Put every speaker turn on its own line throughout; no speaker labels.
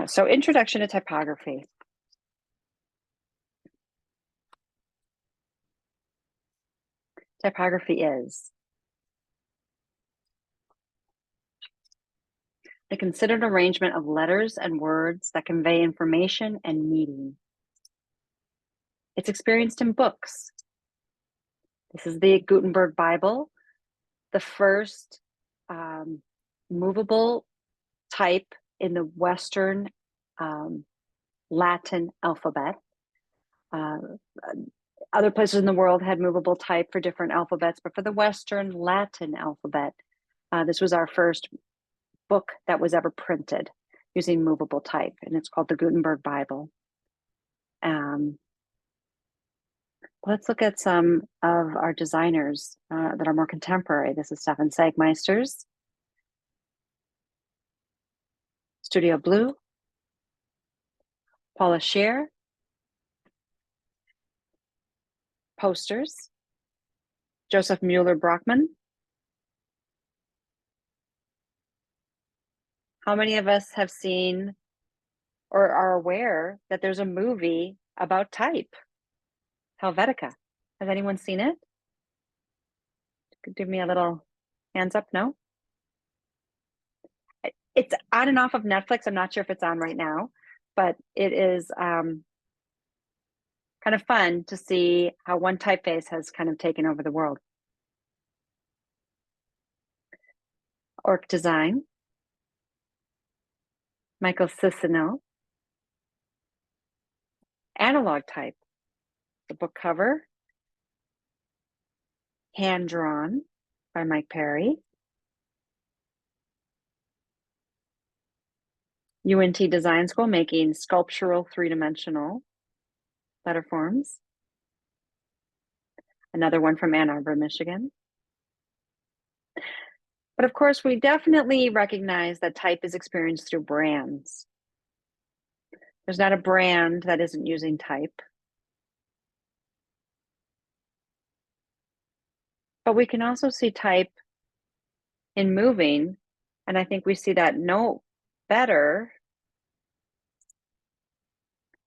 So introduction to typography. Typography is the considered arrangement of letters and words that convey information and meaning. It's experienced in books. This is the Gutenberg Bible, the first movable type in the Western Latin alphabet. Other places in the world had movable type for different alphabets, but for the Western Latin alphabet, this was our first book that was ever printed using movable type, and it's called the Gutenberg Bible. Let's look at some of our designers that are more contemporary. This is Stefan Sagmeister's Studio Blue, Paula Scher, posters, Joseph Mueller-Brockman. How many of us have seen or are aware that there's a movie about type, Helvetica? Has anyone seen it? Give me a little hands up, no? It's on and off of Netflix. I'm not sure if it's on right now, but it is kind of fun to see how one typeface has kind of taken over the world. Orc Design, Michael Cicino. Analog Type, the book cover, hand drawn by Mike Perry. UNT Design School making sculptural three-dimensional letter forms. Another one from Ann Arbor, Michigan. But of course, we definitely recognize that type is experienced through brands. There's not a brand that isn't using type. But we can also see type in moving, and I think we see that no better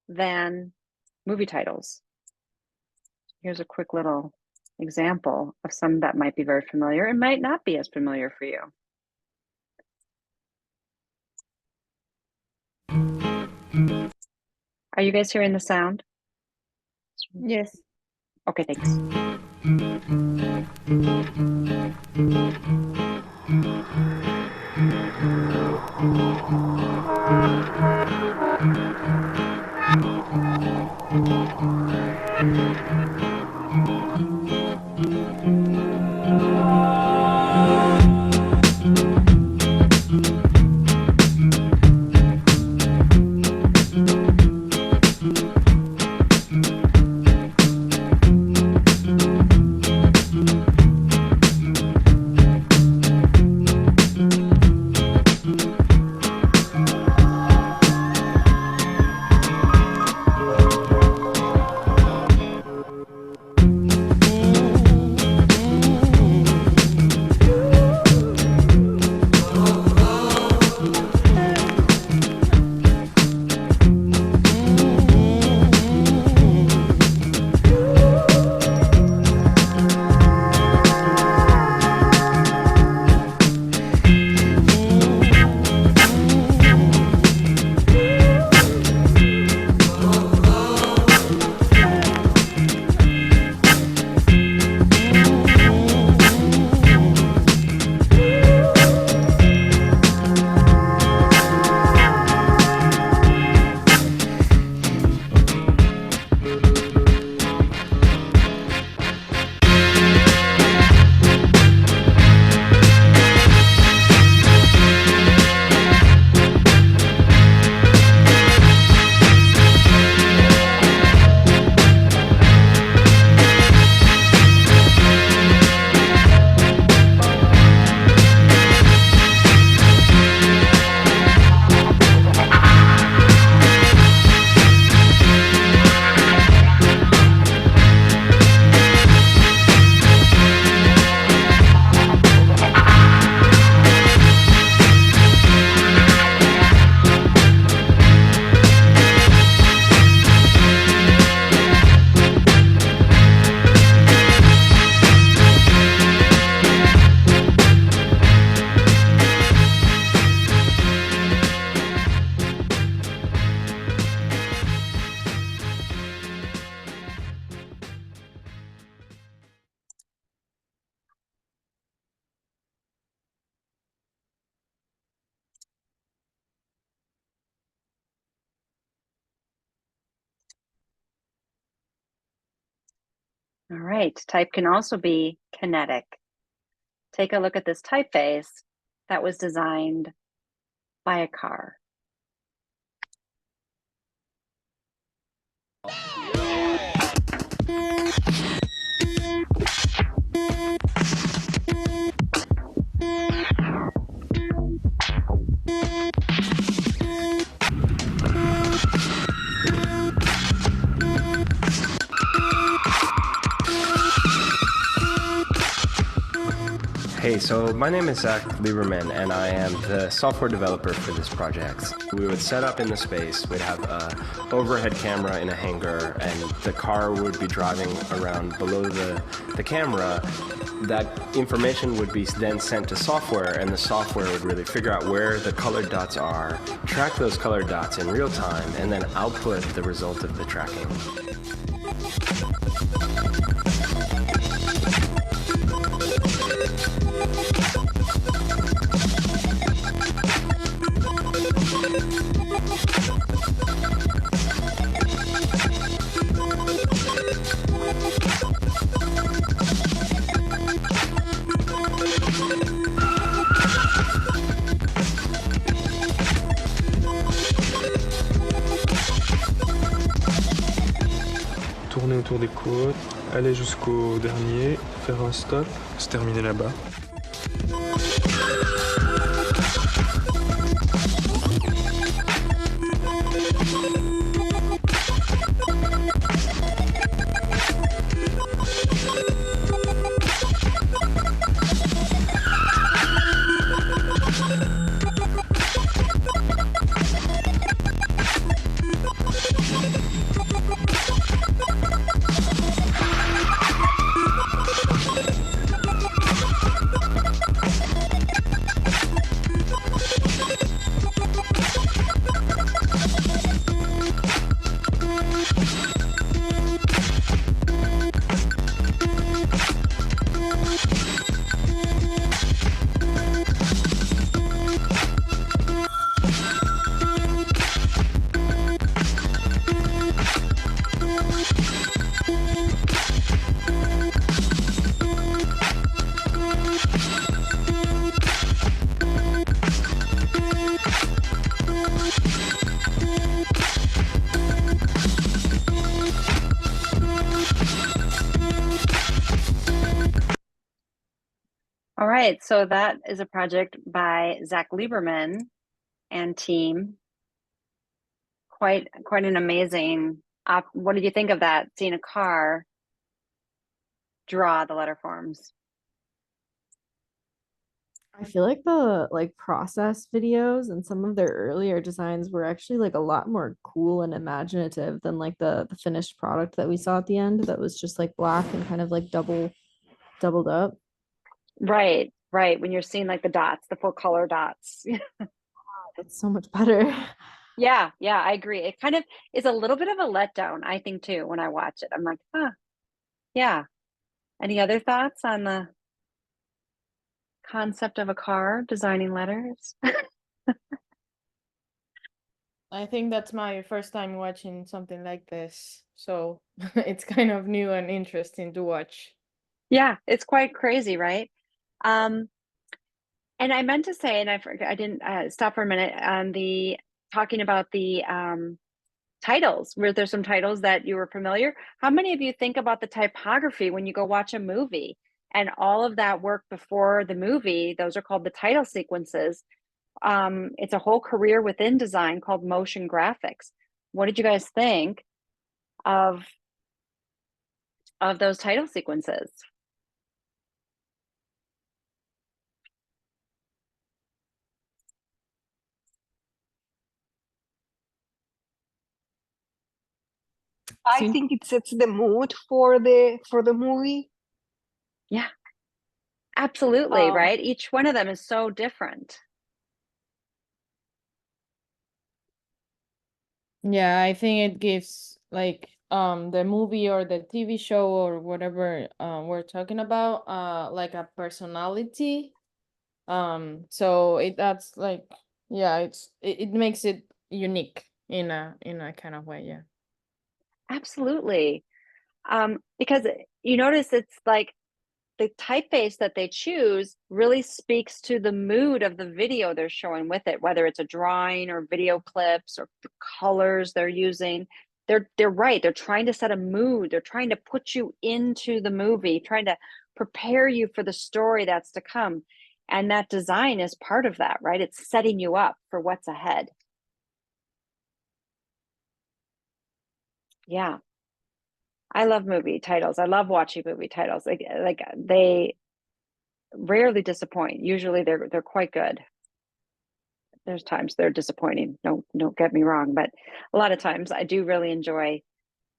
than movie titles. Here's a quick little example of some that might be very familiar and might not be as familiar for you. Are you guys hearing the sound?
Yes.
Okay, thanks. All right, type can also be kinetic. Take a look at this typeface that was designed by a car.
Hey, so my name is Zach Lieberman, and I am the software developer for this project. We would set up in the space, we'd have an overhead camera in a hangar, and the car would be driving around below the camera. That information would be then sent to software, and the software would really figure out where the colored dots are, track those colored dots in real time, and then output the result of the tracking.
Tourner autour des côtes, aller jusqu'au dernier, faire un stop, se terminer là-bas.
All right, so that is a project by Zach Lieberman and team. Quite an amazing. What did you think of that? Seeing a car draw the letter forms.
I feel like the process videos and some of their earlier designs were actually like a lot more cool and imaginative than like the finished product that we saw at the end that was just like black and kind of like doubled up.
Right. When you're seeing like the dots, the full color dots.
It's so much better.
Yeah, I agree. It kind of is a little bit of a letdown, I think, too, when I watch it. I'm like, yeah. Any other thoughts on the concept of a car designing letters?
I think that's my first time watching something like this, so it's kind of new and interesting to watch.
Yeah, it's quite crazy, right? And I meant to say, and I didn't stop for a minute on talking about the titles. Were there some titles that you were familiar? How many of you think about the typography when you go watch a movie and all of that work before the movie? Those are called the title sequences. It's a whole career within design called motion graphics. What did you guys think of those title sequences?
I think it sets the mood for the movie.
Yeah, absolutely, right? Each one of them is so different.
Yeah, I think it gives like the movie or the TV show or whatever we're talking about like a personality. So that's like, yeah, it makes it unique in a kind of way, yeah.
Absolutely. Because you notice it's like the typeface that they choose really speaks to the mood of the video they're showing with it, whether it's a drawing or video clips or the colors they're using. They're right. They're trying to set a mood. They're trying to put you into the movie, trying to prepare you for the story that's to come. And that design is part of that, right? It's setting you up for what's ahead. Yeah. I love movie titles. I love watching movie titles. Like they rarely disappoint. Usually they're quite good. There's times they're disappointing. Don't get me wrong, but a lot of times I do really enjoy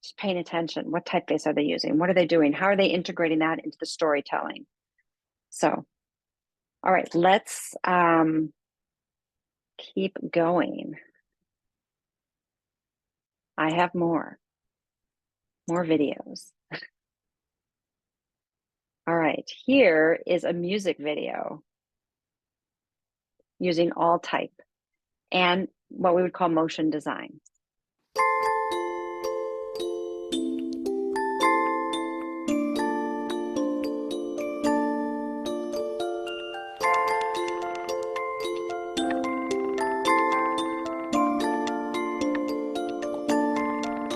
just paying attention. What typeface are they using? What are they doing? How are they integrating that into the storytelling? So, all right, let's keep going. I have more videos. All right, here is a music video using all type and what we would call motion design.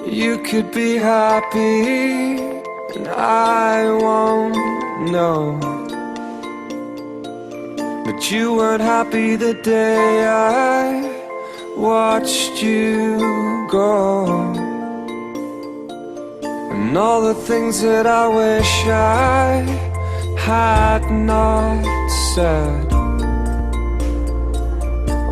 You could be happy and I won't know, but you weren't happy the day I watched you go. And all the things that I wish I had not said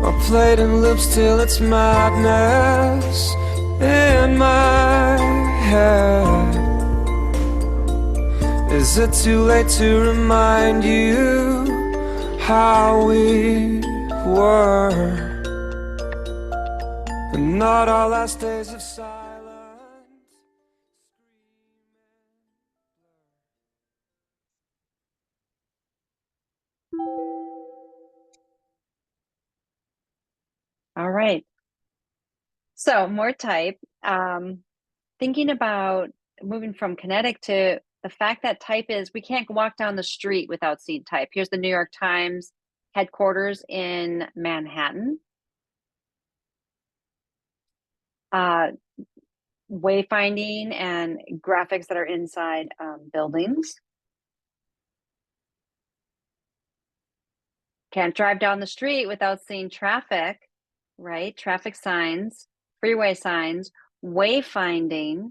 are played in loops till it's madness in my head. Is it too late to remind you how we were? And not our last days of silence.
All right. So more type. Thinking about moving from kinetic to the fact that type is, we can't walk down the street without seeing type. Here's the New York Times headquarters in Manhattan. Wayfinding and graphics that are inside buildings. Can't drive down the street without seeing traffic, right? Traffic signs, freeway signs, wayfinding,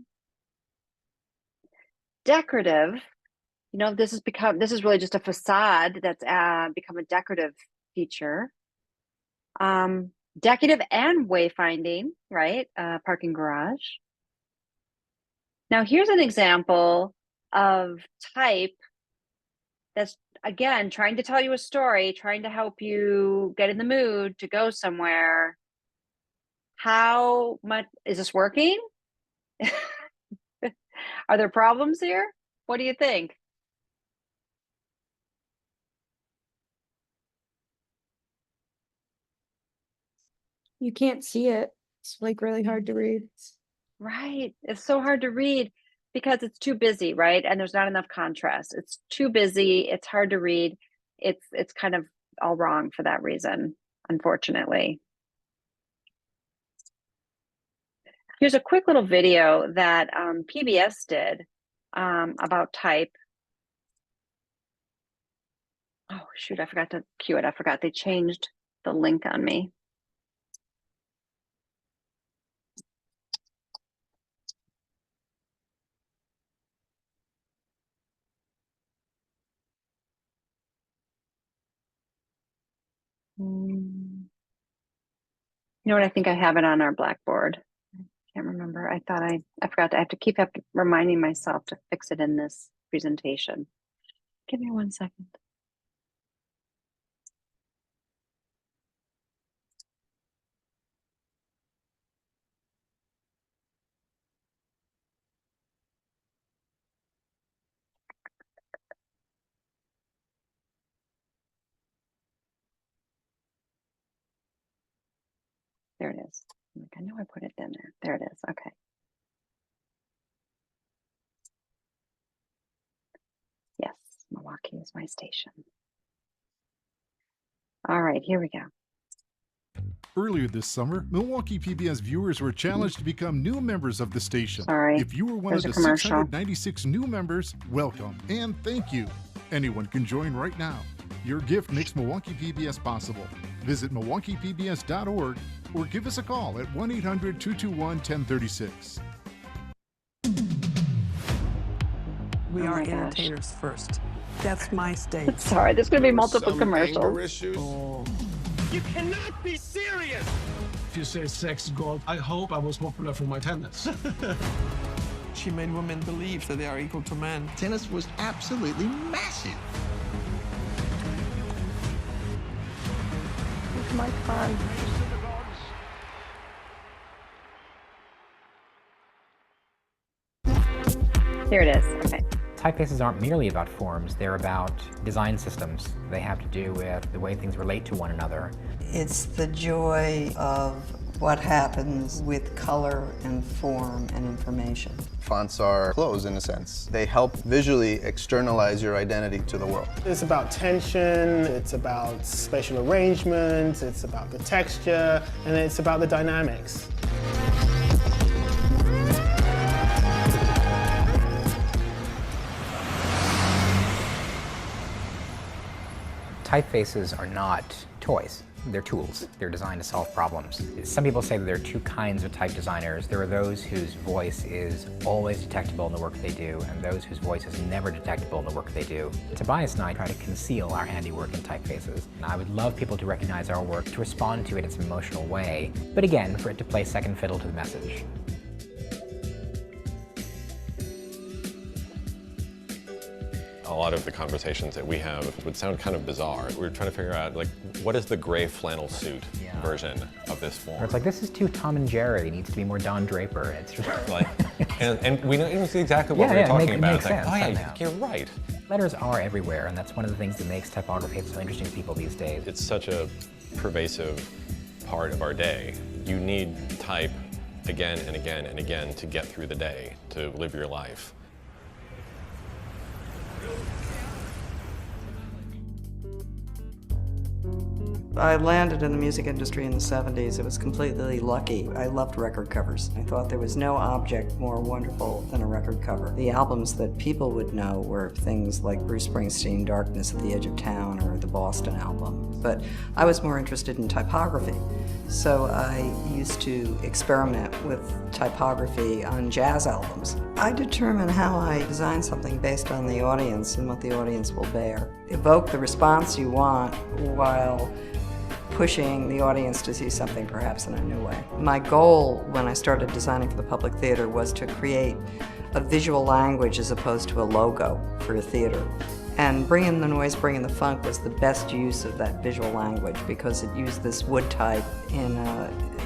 decorative. You know, this is really just a facade that's become a decorative feature. Decorative and wayfinding, right? Parking garage. Now here's an example of type that's, again, trying to tell you a story, trying to help you get in the mood to go somewhere. How much is this working? Are there problems here? What do you think?
You can't see it. It's like really hard to read.
Right. It's so hard to read because it's too busy, right? And there's not enough contrast. It's too busy. It's hard to read. It's kind of all wrong for that reason, unfortunately. Here's a quick little video that PBS did about type. Oh, shoot, I forgot to cue it. I forgot they changed the link on me. You know what? I think I have it on our Blackboard. I can't remember. I thought I forgot. I have to keep reminding myself to fix it in this presentation. Give me 1 second. There it is. I know I put it in there. There it is. Okay. Milwaukee is my station. All right, here we go.
Earlier this summer, Milwaukee PBS viewers were challenged to become new members of the station.
Sorry,
If you were one of
there's
the
a commercial.
696 new members, welcome and thank you. Anyone can join right now. Your gift makes Milwaukee PBS possible. Visit MilwaukeePBS.org or give us a call at 1-800-221-1036.
We
Oh
are
my gosh.
entertainers first. That's my stage.
Sorry, there's going to be multiple commercials.
Oh.
You cannot be serious! If you say sex god, I hope I was popular for my tennis.
She made women believe that they are equal to men.
Tennis was absolutely massive.
It's my time.
Here it is. Okay.
Typefaces aren't merely about forms, they're about design systems. They have to do with the way things relate to one another.
It's the joy of what happens with color and form and information.
Fonts are clothes in a sense. They help visually externalize your identity to the world.
It's about tension, it's about spatial arrangement, it's about the texture, and it's about the dynamics.
Typefaces are not toys. They're tools. They're designed to solve problems. Some people say that there are two kinds of type designers. There are those whose voice is always detectable in the work they do, and those whose voice is never detectable in the work they do. Tobias and I try to conceal our handiwork in typefaces. I would love people to recognize our work, to respond to it in some emotional way, but again, for it to play second fiddle to the message.
A lot of the conversations that we have would sound kind of bizarre. We're trying to figure out, like, what is the gray flannel suit version of this form?
Or it's like, this is too Tom and Jerry, it needs to be more Don Draper. It's just
like, and we know exactly what we're talking about.
Makes sense,
like, oh yeah,
somehow.
you're right.
Letters are everywhere, and that's one of the things that makes typography so interesting to people these days.
It's such a pervasive part of our day. You need type again and again and again to get through the day, to live your life.
I landed in the music industry in the 70s. It was completely lucky. I loved record covers. I thought there was no object more wonderful than a record cover. The albums that people would know were things like Bruce Springsteen, Darkness at the Edge of Town, or the Boston album. But I was more interested in typography. So I used to experiment with typography on jazz albums. I determine how I design something based on the audience and what the audience will bear. Evoke the response you want while pushing the audience to see something perhaps in a new way. My goal when I started designing for the public theater was to create a visual language as opposed to a logo for a theater. And Bring in the Noise, Bring in the Funk was the best use of that visual language because it used this wood type in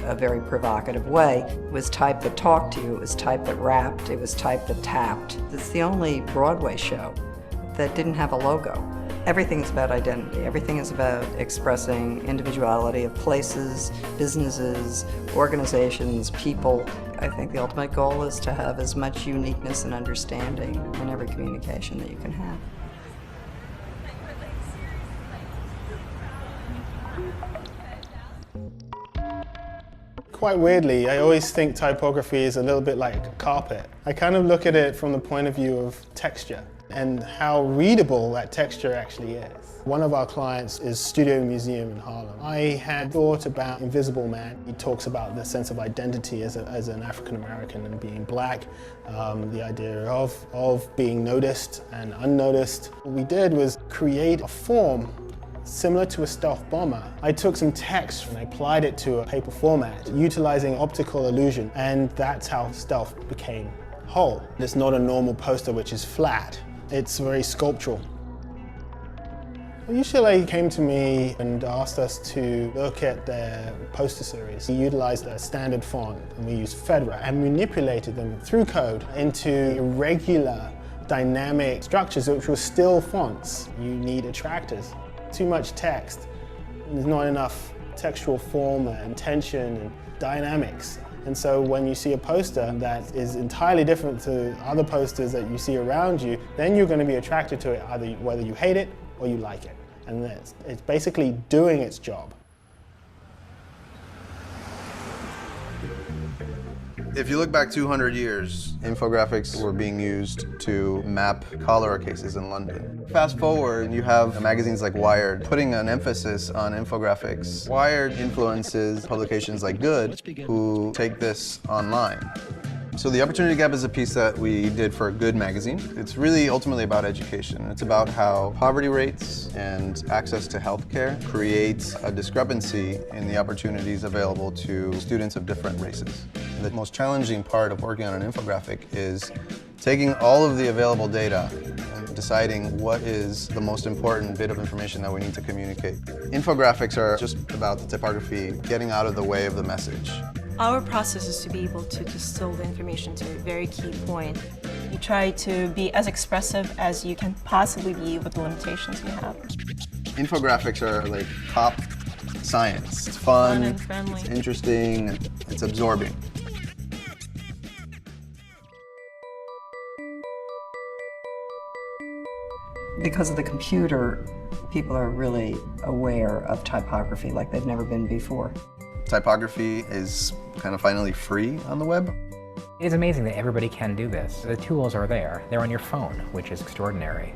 a very provocative way. It was type that talked to you, it was type that rapped, it was type that tapped. It's the only Broadway show that didn't have a logo. Everything's about identity. Everything is about expressing individuality of places, businesses, organizations, people. I think the ultimate goal is to have as much uniqueness and understanding in every communication that you can have.
Quite weirdly, I always think typography is a little bit like a carpet. I kind of look at it from the point of view of texture and how readable that texture actually is. One of our clients is Studio Museum in Harlem. I had thought about Invisible Man. He talks about the sense of identity as an African American and being black, the idea of being noticed and unnoticed. What we did was create a form similar to a stealth bomber. I took some text and I applied it to a paper format, utilizing optical illusion, and that's how stealth became whole. It's not a normal poster which is flat. It's very sculptural. UCLA came to me and asked us to look at their poster series. We utilized a standard font and we used Fedora and manipulated them through code into irregular, dynamic structures which were still fonts. You need attractors. Too much text. There's not enough textual form and tension and dynamics. And so when you see a poster that is entirely different to other posters that you see around you, then you're going to be attracted to it, either whether you hate it or you like it. And it's basically doing its job.
If you look back 200 years, infographics were being used to map cholera cases in London. Fast forward, you have magazines like Wired putting an emphasis on infographics. Wired influences publications like Good, who take this online. So the Opportunity Gap is a piece that we did for Good magazine. It's really ultimately about education. It's about how poverty rates and access to healthcare create a discrepancy in the opportunities available to students of different races. The most challenging part of working on an infographic is taking all of the available data and deciding what is the most important bit of information that we need to communicate. Infographics are just about the typography getting out of the way of the message.
Our process is to be able to distill the information to a very key point. You try to be as expressive as you can possibly be with the limitations you have.
Infographics are like top science. It's fun,
and friendly.
It's interesting, it's absorbing.
Because of the computer, people are really aware of typography like they've never been before.
Typography is kind of finally free on the web.
It is amazing that everybody can do this. The tools are there. They're on your phone, which is extraordinary.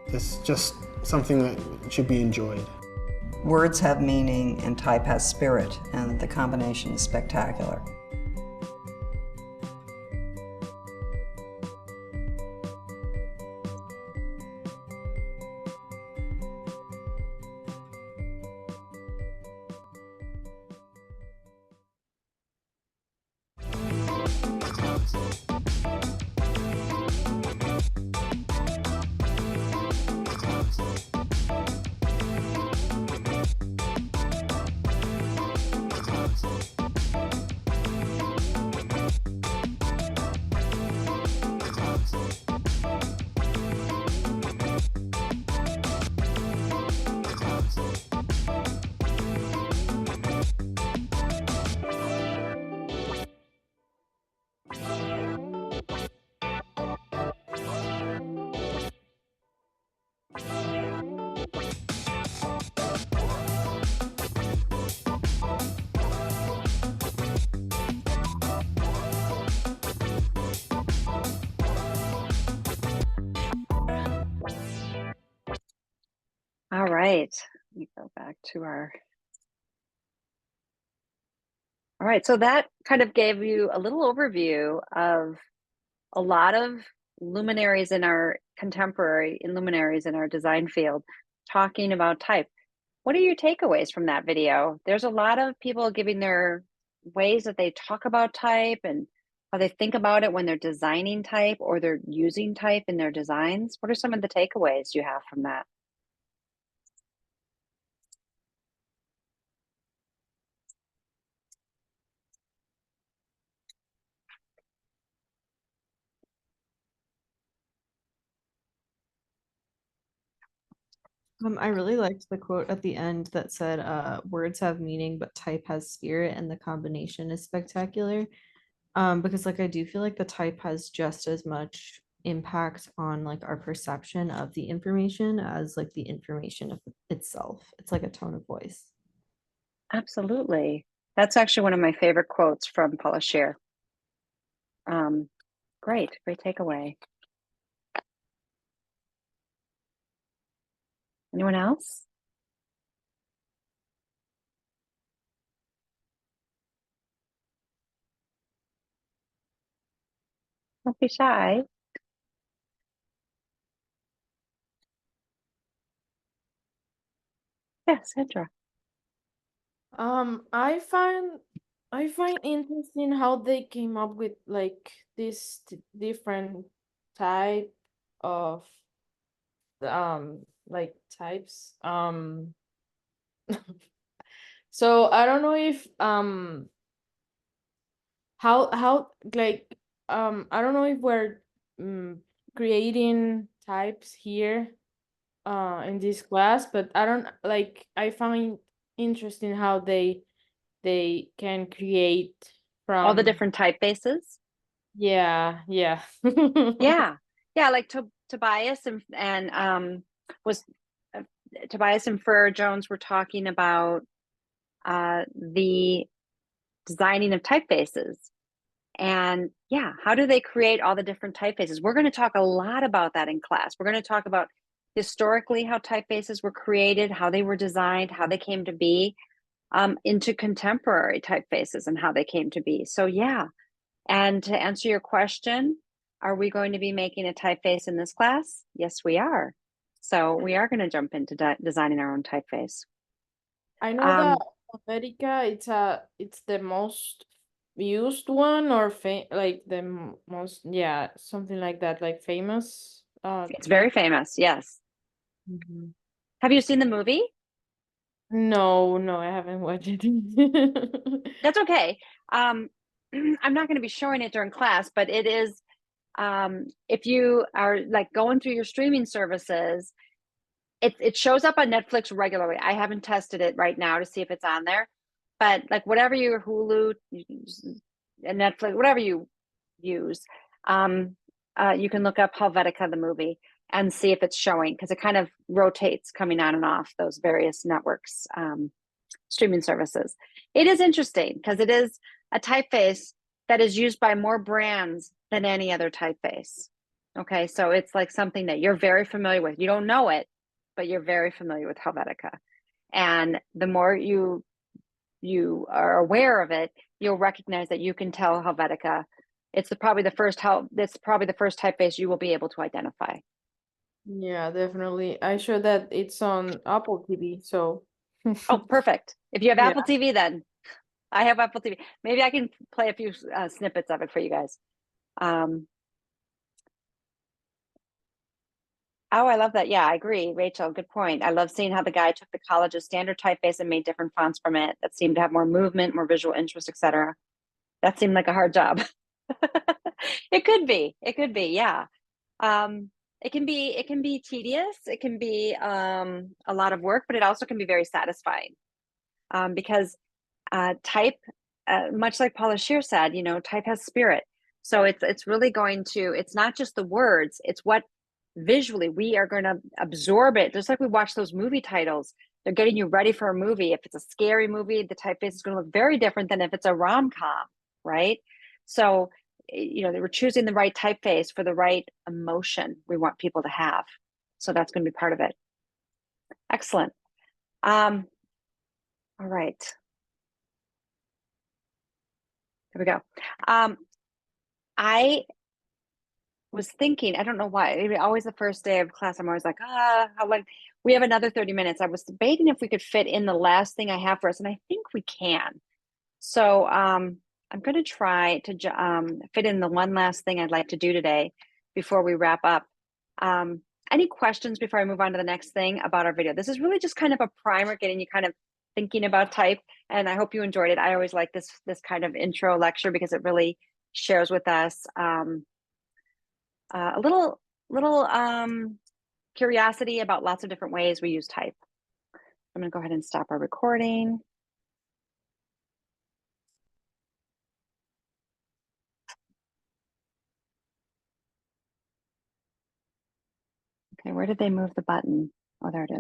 It's just something that should be enjoyed.
Words have meaning and type has spirit, and the combination is spectacular.
All right, let me go back to our. All right, so that kind of gave you a little overview of a lot of luminaries in our luminaries in our design field talking about type. What are your takeaways from that video? There's a lot of people giving their ways that they talk about type and how they think about it when they're designing type or they're using type in their designs. What are some of the takeaways you have from that?
I really liked the quote at the end that said, words have meaning, but type has spirit, and the combination is spectacular. Because like I do feel like the type has just as much impact on like our perception of the information as like the information of itself. It's like a tone of voice.
Absolutely. That's actually one of my favorite quotes from Paula Scher. Great takeaway. Anyone else? Don't be shy. Yes, Sandra.
I find interesting how they came up with like this different type of like types. So I don't know if how like I don't know if we're creating types here in this class, but I don't like I find interesting how they can create
All the
from
different typefaces.
yeah, yeah.
Yeah, yeah, like Tobias and was Tobias and Fur Jones were talking about the designing of typefaces. And yeah, how do they create all the different typefaces? We're going to talk a lot about that in class. We're going to talk about historically how typefaces were created, how they were designed, how they came to be, into contemporary typefaces and how they came to be. So yeah, and to answer your question, are we going to be making a typeface in this class? Yes, we are. So we are going to jump into designing our own typeface.
I know that Helvetica, it's the most used one, or like the most, yeah, something like that, like famous.
It's very famous, yes.
Mhm.
Have you seen the movie?
No, no, I haven't watched it.
That's okay. I'm not going to be showing it during class, but it is, if you are like going through your streaming services, it shows up on Netflix regularly. I haven't tested it right now to see if it's on there, but like whatever your Hulu, Netflix, whatever you use, you can look up Helvetica, the movie, and see if it's showing, because it kind of rotates coming on and off those various networks, streaming services. It is interesting because it is a typeface that is used by more brands than any other typeface. Okay, so it's like something that you're very familiar with. You don't know it, but you're very familiar with Helvetica. And the more you are aware of it, you'll recognize that you can tell Helvetica. It's probably the first typeface you will be able to identify.
Yeah, definitely. I sure that it's on Apple TV, so
Oh, perfect. If you have
Yeah.
Apple TV, then I have Apple TV. Maybe I can play a few snippets of it for you guys. Oh, I love that. Yeah, I agree, Rachel. Good point. I love seeing how the guy took the college's standard typeface and made different fonts from it that seemed to have more movement, more visual interest, etc. That seemed like a hard job. It could be. It could be. Yeah. It can be. It can be tedious. It can be a lot of work, but it also can be very satisfying, because type, much like Paula Scheer said, you know, type has spirit. So it's really going to. It's not just the words. It's what visually we are going to absorb it, just like we watch those movie titles. They're getting you ready for a movie. If it's a scary movie, the typeface is going to look very different than if it's a rom-com, right? So you know, we're choosing the right typeface for the right emotion we want people to have. So that's going to be part of it. Excellent. All right, here we go. I was thinking, I don't know why, maybe always the first day of class, I'm always like, how long? We have another 30 minutes. I was debating if we could fit in the last thing I have for us, and I think we can. So I'm going to try to fit in the one last thing I'd like to do today before we wrap up. Any questions before I move on to the next thing about our video? This is really just kind of a primer, getting you kind of thinking about type, and I hope you enjoyed it. I always like this kind of intro lecture because it really shares with us a little curiosity about lots of different ways we use type. I'm going to go ahead and stop our recording. Okay, where did they move the button? Oh, there it is.